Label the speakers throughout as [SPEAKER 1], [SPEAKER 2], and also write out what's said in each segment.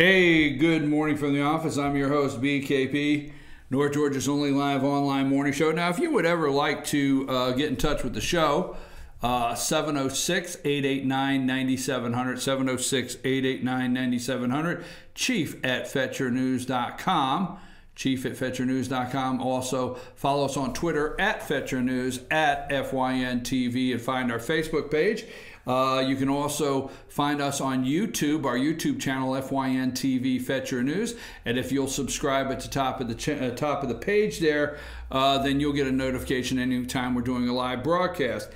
[SPEAKER 1] Hey, good morning from the office. I'm your host, BKP, North Georgia's only live online morning show. Now, if you would ever like to get in touch with the show, 706-889-9700, 706-889-9700, chief@fetchernews.com, chief@fetchernews.com. Also, follow us on Twitter @FetcherNews, @FYNTV, and find our Facebook page. You can also find us on YouTube, our YouTube channel, FYNTV Fetcher News. And if you'll subscribe at the top of the page there, then you'll get a notification anytime we're doing a live broadcast.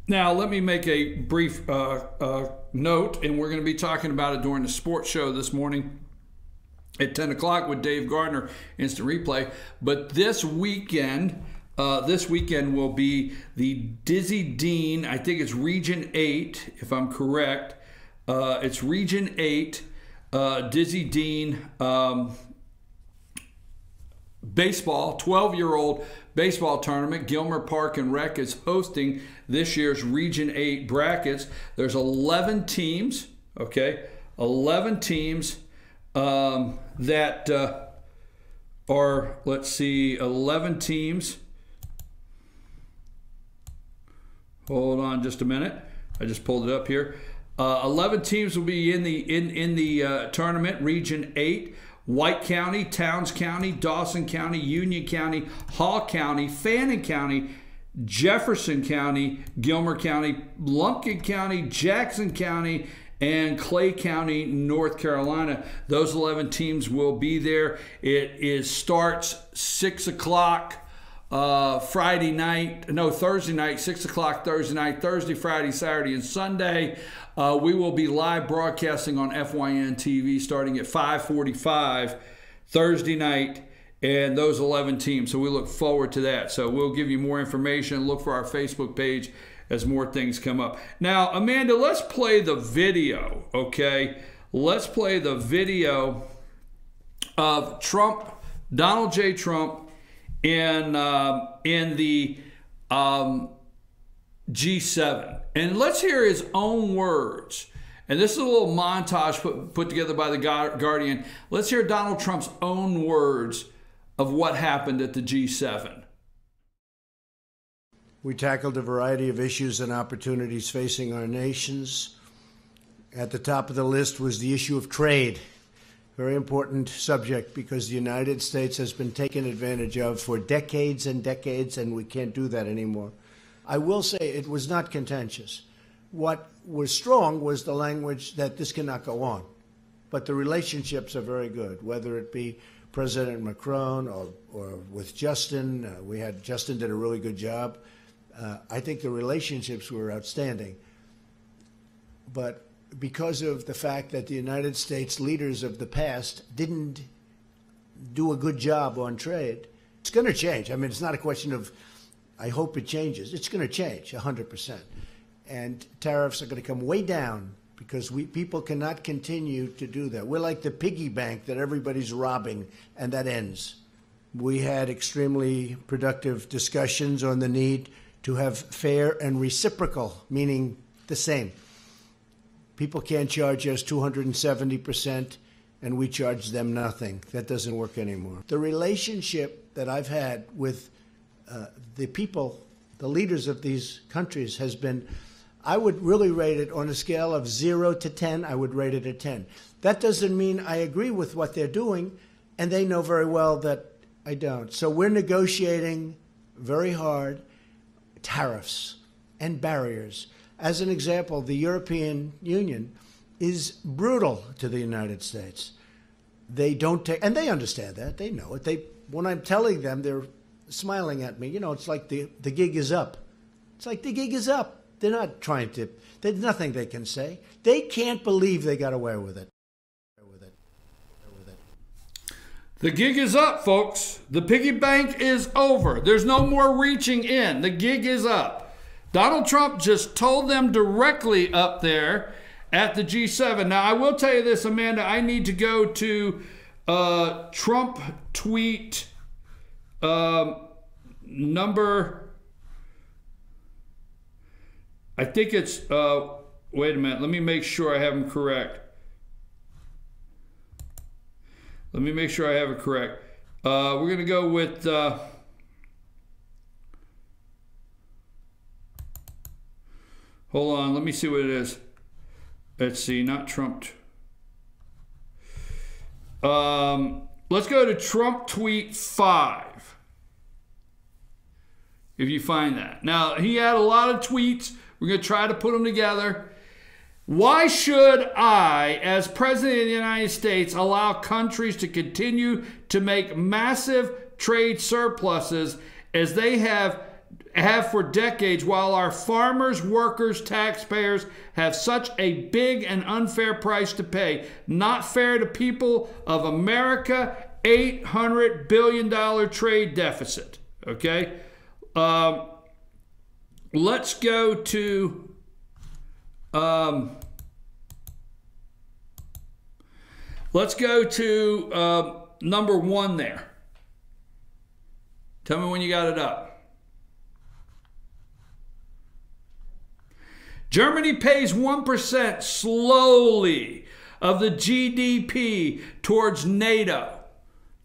[SPEAKER 1] Now, let me make a brief note, and we're going to be talking about it during the sports show this morning at 10 o'clock with Dave Gardner, Instant Replay. But this weekend will be the Dizzy Dean, I think it's Region 8, if I'm correct. It's Region 8, Dizzy Dean baseball, 12-year-old baseball tournament. Gilmer Park and Rec is hosting this year's Region 8 brackets. There's 11 teams, okay? 11 teams that are, let's see, 11 teams. Hold on just a minute. I just pulled it up here. 11 teams will be in the tournament. Region 8, White County, Towns County, Dawson County, Union County, Hall County, Fannin County, Jefferson County, Gilmer County, Lumpkin County, Jackson County, and Clay County, North Carolina. Those 11 teams will be there. It starts 6 o'clock. Thursday night, 6 o'clock Thursday night, Thursday, Friday, Saturday, and Sunday. We will be live broadcasting on FYN TV starting at 5:45 Thursday night, and those 11 teams. So we look forward to that. So we'll give you more information. Look for our Facebook page as more things come up. Now, Amanda, let's play the video, okay? Let's play the video of Trump, Donald J. Trump, in the G7. And let's hear his own words. And this is a little montage put together by the Guardian. Let's hear Donald Trump's own words of what happened at the G7.
[SPEAKER 2] We tackled a variety of issues and opportunities facing our nations. At the top of the list was the issue of trade. Very important subject because the United States has been taken advantage of for decades and decades, and we can't do that anymore. I will say it was not contentious. What was strong was the language that this cannot go on. But the relationships are very good, whether it be President Macron or with Justin. Justin did a really good job. I think the relationships were outstanding. But because of the fact that the United States leaders of the past didn't do a good job on trade, it's going to change. I mean, it's not a question of, I hope it changes. It's going to change 100%. And tariffs are going to come way down because people cannot continue to do that. We're like the piggy bank that everybody's robbing, and that ends. We had extremely productive discussions on the need to have fair and reciprocal, meaning the same. People can't charge us 270% and we charge them nothing. That doesn't work anymore. The relationship that I've had with the people, the leaders of these countries has been, I would really rate it on a scale of 0 to 10, I would rate it a 10. That doesn't mean I agree with what they're doing, and they know very well that I don't. So we're negotiating very hard tariffs and barriers. As an example, the European Union is brutal to the United States. They don't take, and they understand that. They know it. When I'm telling them, they're smiling at me. You know, it's like the gig is up. It's like the gig is up. They're not trying to, there's nothing they can say. They can't believe they got away with it.
[SPEAKER 1] The gig is up, folks. The piggy bank is over. There's no more reaching in. The gig is up. Donald Trump just told them directly up there at the G7. Now, I will tell you this, Amanda. I need to go to Trump tweet number, I think it's, wait a minute. Let me make sure I have them correct. Let me make sure I have it correct. We're going to go with... hold on, let me see what it is. Let's see, not Trump. Let's go to Trump tweet 5. If you find that. Now, he had a lot of tweets. We're going to try to put them together. Why should I, as President of the United States, allow countries to continue to make massive trade surpluses as they have for decades, while our farmers, workers, taxpayers have such a big and unfair price to pay? Not fair to people of America, $800 billion trade deficit. Okay? Let's go to... let's go to number 1 there. Tell me when you got it up. Germany pays 1% slowly of the GDP towards NATO.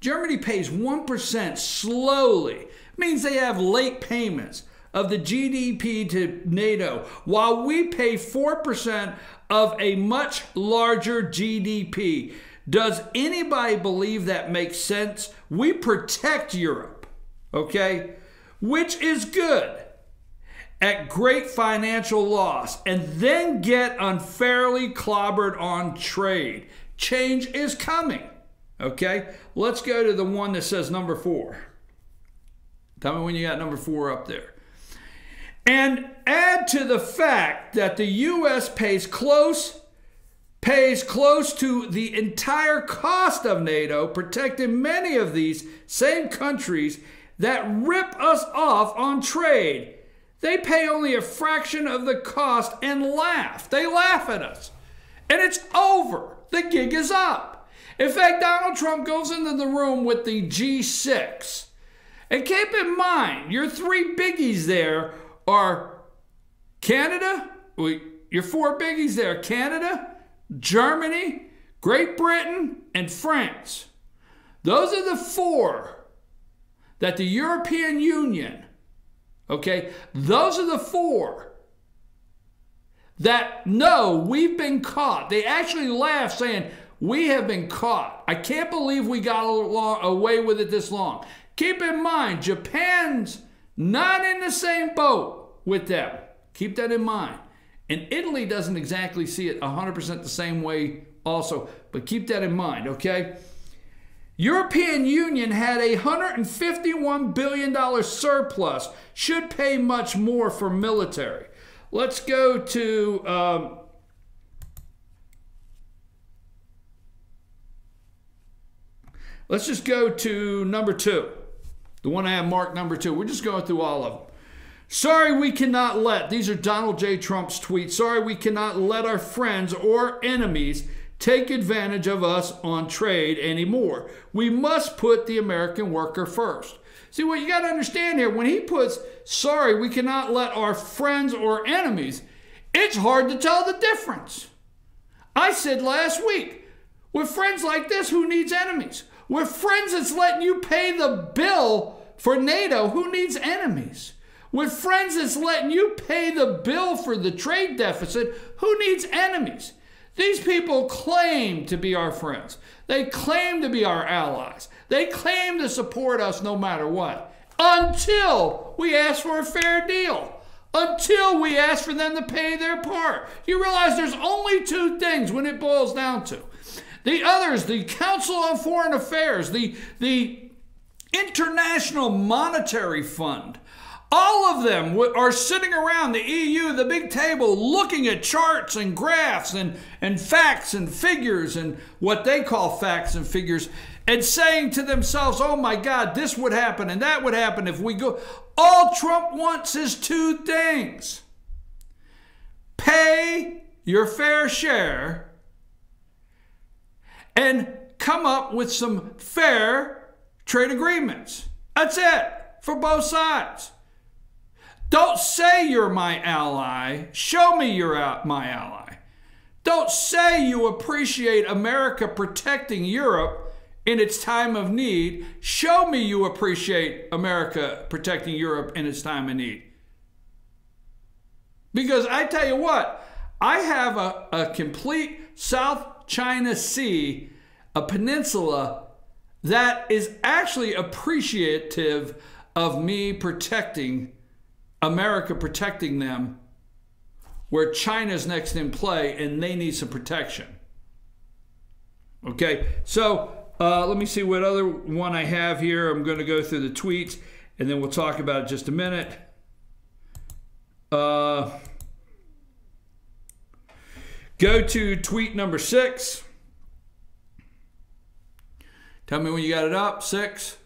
[SPEAKER 1] Germany pays 1% slowly. It means they have late payments of the GDP to NATO, while we pay 4% of a much larger GDP. Does anybody believe that makes sense? We protect Europe, okay, which is good, at great financial loss, and then get unfairly clobbered on trade. Change is coming, okay? Let's go to the one that says number 4. Tell me when you got number 4 up there. And add to the fact that the U.S. pays close to the entire cost of NATO, protecting many of these same countries that rip us off on trade. They pay only a fraction of the cost and laugh. They laugh at us. And it's over. The gig is up. In fact, Donald Trump goes into the room with the G6. And keep in mind, your 3 biggies there are Canada. Your 4 biggies there: Canada, Germany, Great Britain, and France. Those are the 4 that the European Union, okay, those are the 4 that know we've been caught. They actually laugh saying, we have been caught. I can't believe we got away with it this long. Keep in mind, Japan's not in the same boat with them. Keep that in mind. And Italy doesn't exactly see it 100% the same way also, but keep that in mind, okay? European Union had a $151 billion surplus, should pay much more for military. Let's go to... let's just go to number 2. The one I have marked number 2. We're just going through all of them. Sorry we cannot let, these are Donald J. Trump's tweets, sorry we cannot let our friends or enemies take advantage of us on trade anymore. We must put the American worker first. See, what you got to understand here, when he puts, sorry we cannot let our friends or enemies, it's hard to tell the difference. I said last week, with friends like this, who needs enemies? With friends that's letting you pay the bill for NATO, who needs enemies? With friends that's letting you pay the bill for the trade deficit, who needs enemies? These people claim to be our friends. They claim to be our allies. They claim to support us no matter what, until we ask for a fair deal, until we ask for them to pay their part. You realize there's only 2 things when it boils down to. The others, the Council on Foreign Affairs, the International Monetary Fund, all of them are sitting around the EU, the big table, looking at charts and graphs and facts and figures and what they call facts and figures, and saying to themselves, oh my God, this would happen and that would happen if we go. All Trump wants is 2 things. Pay your fair share and come up with some fair trade agreements. That's it for both sides. Don't say you're my ally. Show me you're my ally. Don't say you appreciate America protecting Europe in its time of need. Show me you appreciate America protecting Europe in its time of need. Because I tell you what, I have a complete South China Sea, a peninsula that is actually appreciative of me protecting America, protecting them, where China's next in play and they need some protection. Okay, so let me see what other one I have here. I'm going to go through the tweets and then we'll talk about it in just a minute. Go to tweet number 6. Tell me when you got it up. 6.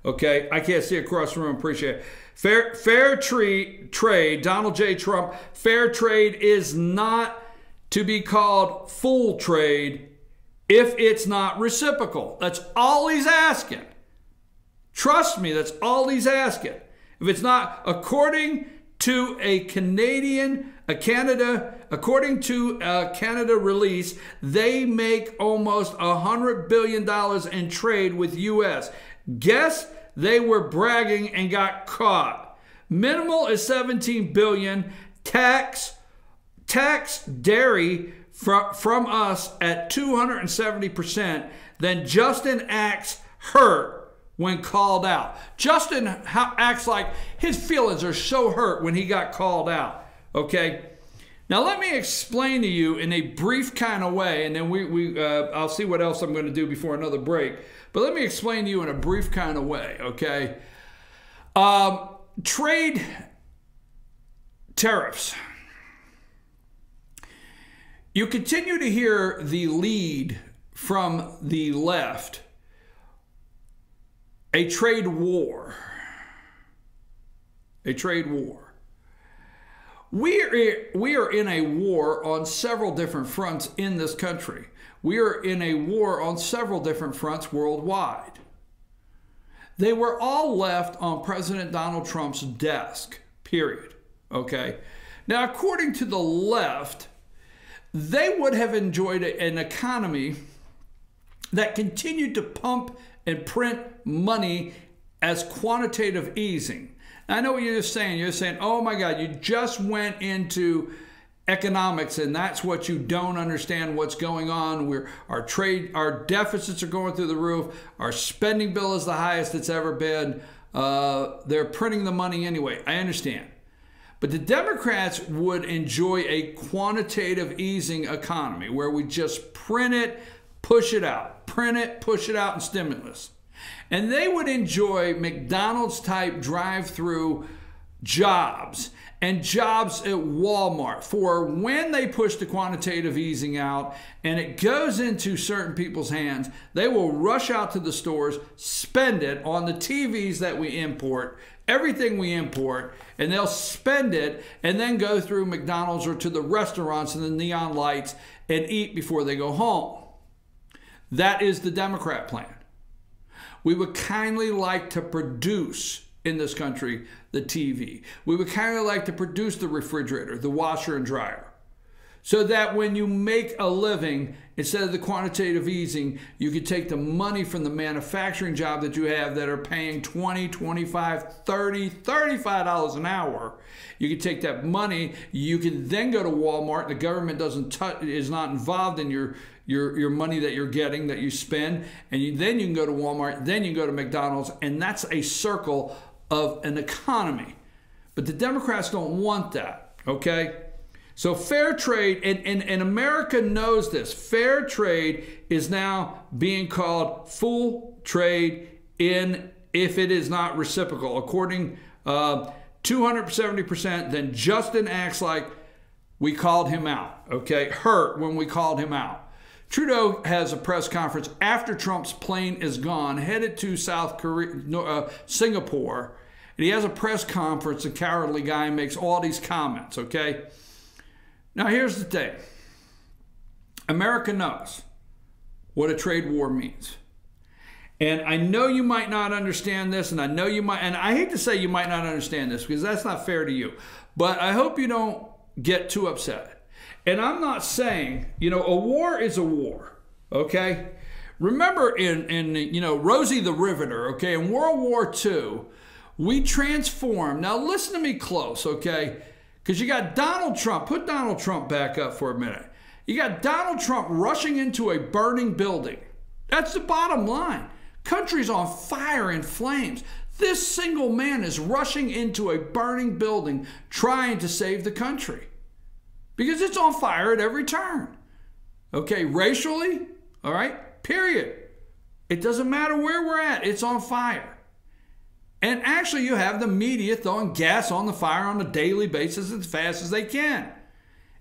[SPEAKER 1] Okay, I can't see across the room. Appreciate it. Fair trade, Donald J. Trump. Fair trade is not to be called full trade if it's not reciprocal. That's all he's asking. Trust me, that's all he's asking. If it's not, according to according to a Canada release, they make almost $100 billion in trade with U.S. Guess they were bragging and got caught. Minimal is $17 billion. Tax dairy from us at 270%. Then Justin acts hurt when called out. Justin acts like his feelings are so hurt when he got called out. Okay? Now let me explain to you in a brief kind of way, and then I'll see what else I'm going to do before another break. But let me explain to you in a brief kind of way, okay? Trade tariffs. You continue to hear the lead from the left. A trade war. A trade war. We are in a war on several different fronts in this country. We are in a war on several different fronts worldwide. They were all left on President Donald Trump's desk, period. Okay? Now, according to the left, they would have enjoyed an economy that continued to pump and print money as quantitative easing. Now, I know what you're saying. You're saying, oh my God, you just went into economics and that's what you don't understand what's going on. Our deficits are going through the roof. Our spending bill is the highest it's ever been. They're printing the money anyway. I understand. But the Democrats would enjoy a quantitative easing economy where we just print it, push it out, print it, push it out in stimulus. And they would enjoy McDonald's type drive-through jobs and jobs at Walmart for when they push the quantitative easing out and it goes into certain people's hands, they will rush out to the stores, spend it on the TVs that we import, everything we import, and they'll spend it and then go through McDonald's or to the restaurants and the neon lights and eat before they go home. That is the Democrat plan. We would kindly like to produce in this country the TV. We would kindly like to produce the refrigerator, the washer and dryer, so that when you make a living, instead of the quantitative easing, you could take the money from the manufacturing job that you have that are paying $20, $25, $30, $35 an hour. You could take that money, you can then go to Walmart. The government is not involved in your money that you're getting, that you spend, and then you can go to Walmart, then you can go to McDonald's, and that's a circle of an economy. But the Democrats don't want that, okay? So fair trade, and America knows this. Fair trade is now being called full trade if it is not reciprocal. According 270%, then Justin acts like we called him out, okay? Hurt when we called him out. Trudeau has a press conference after Trump's plane is gone, headed to Singapore, and he has a press conference. The cowardly guy makes all these comments, okay? Now, here's the thing. America knows what a trade war means. And I know you might not understand this, and I know you might, and I hate to say you might not understand this because that's not fair to you, but I hope you don't get too upset. And I'm not saying, a war is a war, okay? Remember in Rosie the Riveter, okay, in World War II, we transformed. Now listen to me close, okay? Because you got Donald Trump. Put Donald Trump back up for a minute. You got Donald Trump rushing into a burning building. That's the bottom line. Country's on fire and flames. This single man is rushing into a burning building trying to save the country because it's on fire at every turn. Okay, racially, all right, period. It doesn't matter where we're at, it's on fire. And actually, you have the media throwing gas on the fire on a daily basis as fast as they can.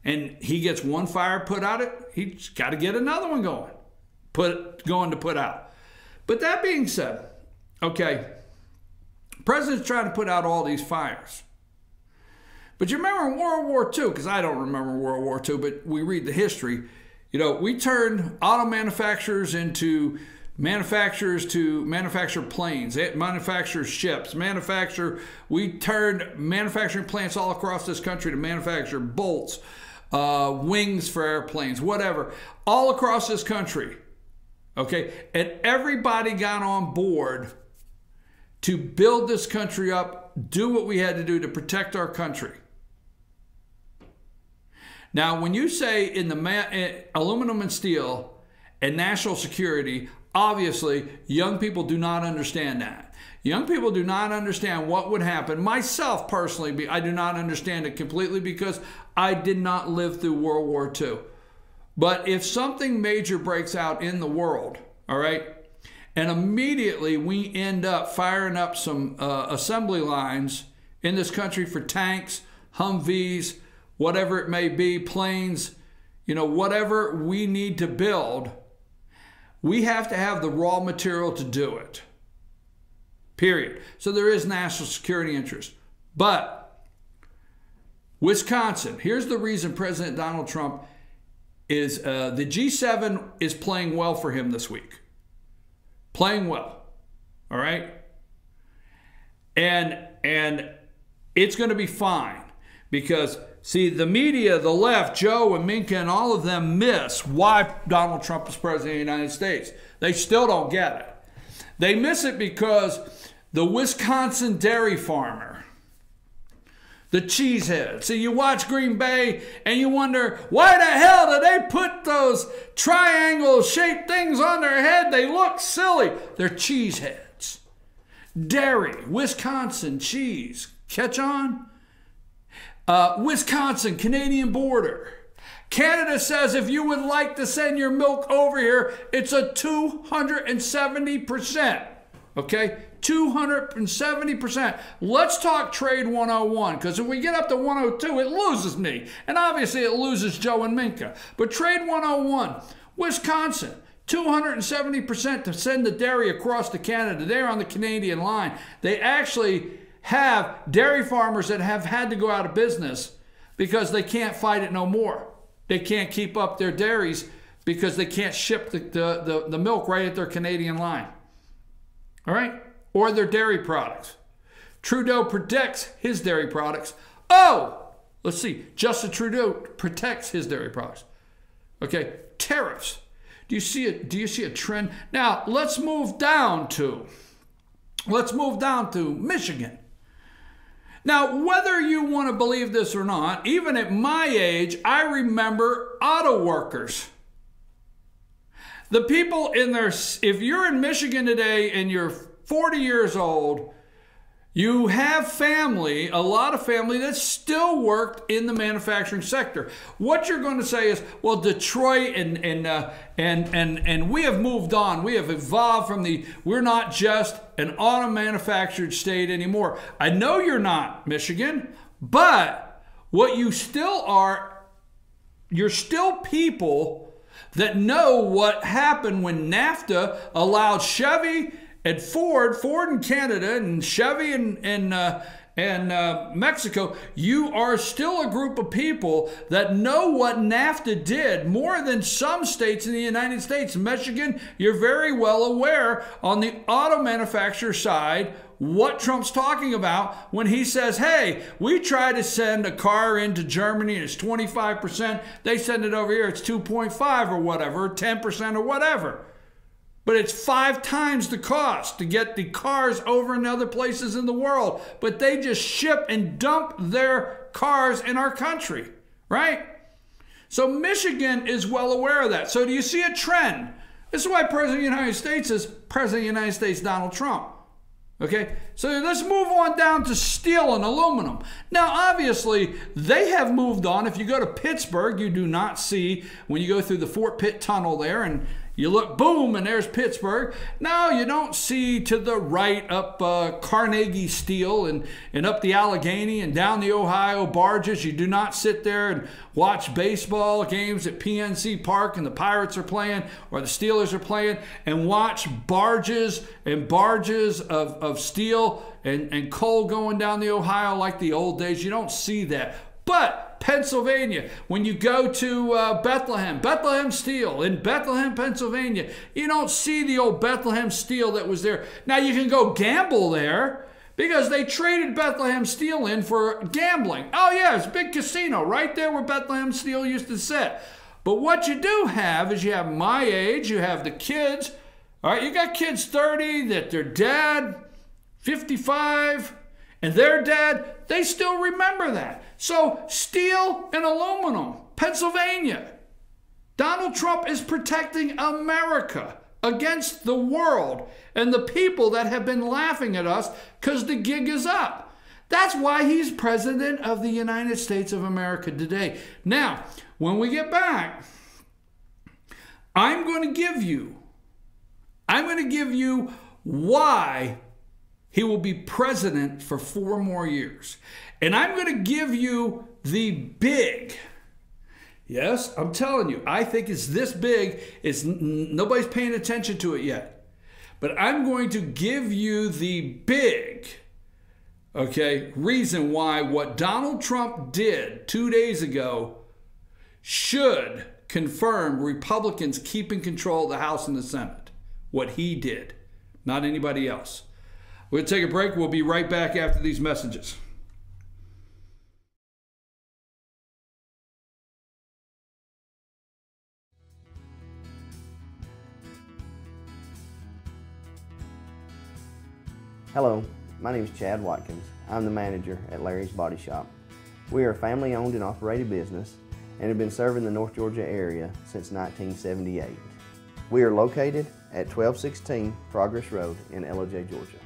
[SPEAKER 1] And he gets one fire put out, he's got to get another one going to put out. But that being said, okay, President's trying to put out all these fires. But you remember in World War II, because I don't remember World War II, but we read the history, we turned auto manufacturers into manufacturers to manufacture planes, manufacture ships, we turned manufacturing plants all across this country to manufacture bolts, wings for airplanes, whatever, all across this country. Okay, and everybody got on board to build this country up, do what we had to do to protect our country. Now, when you say in the aluminum and steel and national security, obviously, young people do not understand that. Young people do not understand what would happen. Myself, personally, I do not understand it completely because I did not live through World War II. But if something major breaks out in the world, all right, and immediately we end up firing up some assembly lines in this country for tanks, Humvees, whatever it may be, planes, whatever we need to build, we have to have the raw material to do it. Period. So there is national security interest. But Wisconsin, here's the reason President Donald Trump is the G7 is playing well for him this week. Playing well. All right? And it's going to be fine because, see, the media, the left, Joe and Minka and all of them miss why Donald Trump is president of the United States. They still don't get it. They miss it because the Wisconsin dairy farmer, the cheesehead. See, you watch Green Bay and you wonder, why the hell did they put those triangle-shaped things on their head? They look silly. They're cheeseheads. Dairy, Wisconsin, cheese. Catch on? Wisconsin, Canadian border. Canada says if you would like to send your milk over here, it's a 270%. Okay? 270%. Let's talk Trade 101, because if we get up to 102, it loses me. And obviously it loses Joe and Minka. But Trade 101, Wisconsin, 270% to send the dairy across to Canada. They're on the Canadian line. They actually have dairy farmers that have had to go out of business because they can't fight it no more. They can't keep up their dairies because they can't ship the milk right at their Canadian line. All right? Or their dairy products. Trudeau protects his dairy products. Oh, let's see. Justin Trudeau protects his dairy products. Okay, tariffs. Do you see a trend? Now, let's move down to Michigan. Now, whether you want to believe this or not, even at my age, I remember auto workers. The people in there, if you're in Michigan today and you're 40 years old, you have family, a lot of family that still worked in the manufacturing sector. What you're going to say is, well, Detroit and we have moved on. We have evolved from we're not just an auto manufactured state anymore. I know you're not, Michigan, but what you still are, you're still people that know what happened when NAFTA allowed Chevy and Ford in Canada and Chevy in Mexico. You are still a group of people that know what NAFTA did more than some states in the United States. Michigan, you're very well aware on the auto manufacturer side what Trump's talking about when he says, hey, we try to send a car into Germany and it's 25%. They send it over here, it's 2.5 or whatever, 10% or whatever. But it's 5 times the cost to get the cars over in other places in the world. But they just ship and dump their cars in our country, right? So Michigan is well aware of that. So do you see a trend? This is why President of the United States is President of the United States Donald Trump. Okay, so let's move on down to steel and aluminum. Now, obviously, they have moved on. If you go to Pittsburgh, you do not see, when you go through the Fort Pitt Tunnel there and you look, boom, and there's Pittsburgh. No, you don't see to the right up Carnegie Steel and up the Allegheny and down the Ohio barges. You do not sit there and watch baseball games at PNC Park and the Pirates are playing or the Steelers are playing and watch barges and barges of steel and coal going down the Ohio like the old days. You don't see that. But Pennsylvania, when you go to Bethlehem Steel in Bethlehem, Pennsylvania, you don't see the old Bethlehem Steel that was there. Now you can go gamble there because they traded Bethlehem Steel in for gambling. Oh yeah, it's a big casino right there where Bethlehem Steel used to sit. But what you do have is you have my age, you have the kids. All right, you got kids 30 that their dad, 55, and their dad, they still remember that. So steel and aluminum, Pennsylvania. Donald Trump is protecting America against the world and the people that have been laughing at us because the gig is up. That's why he's President of the United States of America today. Now, when we get back, I'm going to give you why he will be president for 4 more years. And I'm going to give you the big, yes, I'm telling you, I think it's this big. Nobody's paying attention to it yet. But I'm going to give you the big, okay, reason why what Donald Trump did 2 days ago should confirm Republicans keeping control of the House and the Senate. What he did, not anybody else. We'll take a break. We'll be right back after these messages.
[SPEAKER 3] Hello, my name is Chad Watkins. I'm the manager at Larry's Body Shop. We are a family-owned and operated business and have been serving the North Georgia area since 1978. We are located at 1216 Progress Road in LOJ, Georgia.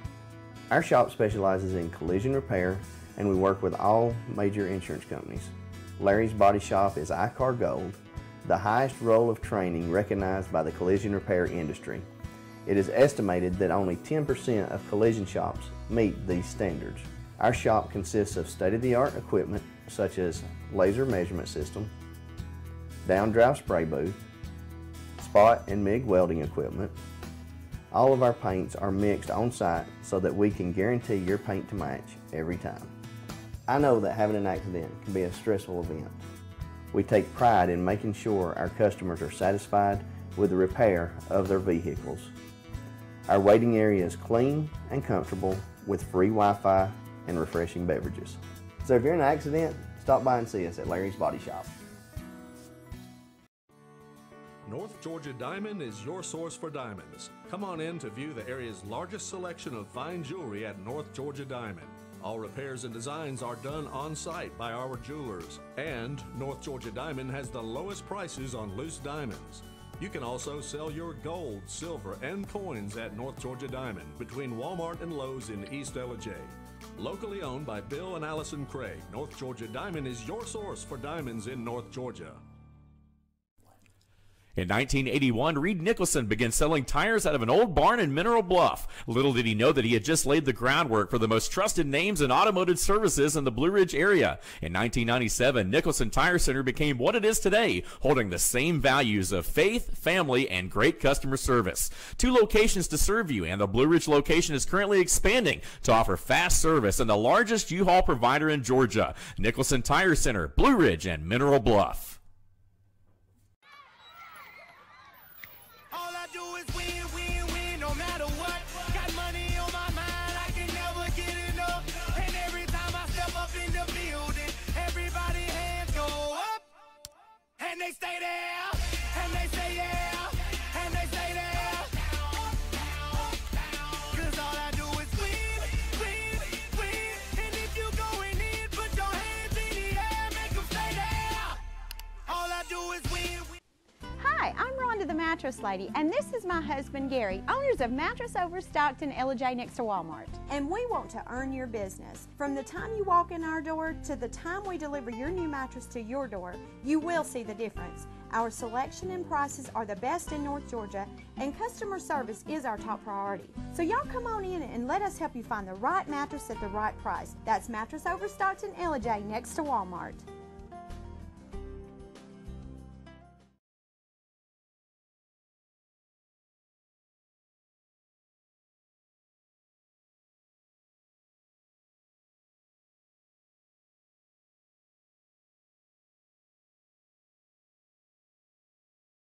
[SPEAKER 3] Our shop specializes in collision repair and we work with all major insurance companies. Larry's Body Shop is ICAR Gold, the highest role of training recognized by the collision repair industry. It is estimated that only 10% of collision shops meet these standards. Our shop consists of state-of-the-art equipment such as laser measurement system, down-drive spray booth, spot and MIG welding equipment. All of our paints are mixed on site so that we can guarantee your paint to match every time. I know that having an accident can be a stressful event. We take pride in making sure our customers are satisfied with the repair of their vehicles. Our waiting area is clean and comfortable with free Wi-Fi and refreshing beverages. So if you're in an accident, stop by and see us at Larry's Body Shop.
[SPEAKER 4] North Georgia Diamond is your source for diamonds. Come on in to view the area's largest selection of fine jewelry at North Georgia Diamond. All repairs and designs are done on site by our jewelers. And North Georgia Diamond has the lowest prices on loose diamonds. You can also sell your gold, silver, and coins at North Georgia Diamond between Walmart and Lowe's in East LJ. Locally owned by Bill and Allison Craig, North Georgia Diamond is your source for diamonds in North Georgia.
[SPEAKER 5] In 1981, Reed Nicholson began selling tires out of an old barn in Mineral Bluff. Little did he know that he had just laid the groundwork for the most trusted names in automotive services in the Blue Ridge area. In 1997, Nicholson Tire Center became what it is today, holding the same values of faith, family, and great customer service. 2 locations to serve you, and the Blue Ridge location is currently expanding to offer fast service and the largest U-Haul provider in Georgia. Nicholson Tire Center, Blue Ridge, and Mineral Bluff.
[SPEAKER 6] And they stay there, and they say yeah, and they say there, Mattress Lady, and this is my husband Gary, owners of Mattress Overstocked in J next to Walmart.
[SPEAKER 7] And we want to earn your business. From the time you walk in our door to the time we deliver your new mattress to your door, you will see the difference. Our selection and prices are the best in North Georgia, and customer service is our top priority. So y'all come on in and let us help you find the right mattress at the right price. That's Mattress Overstocked in J next to Walmart.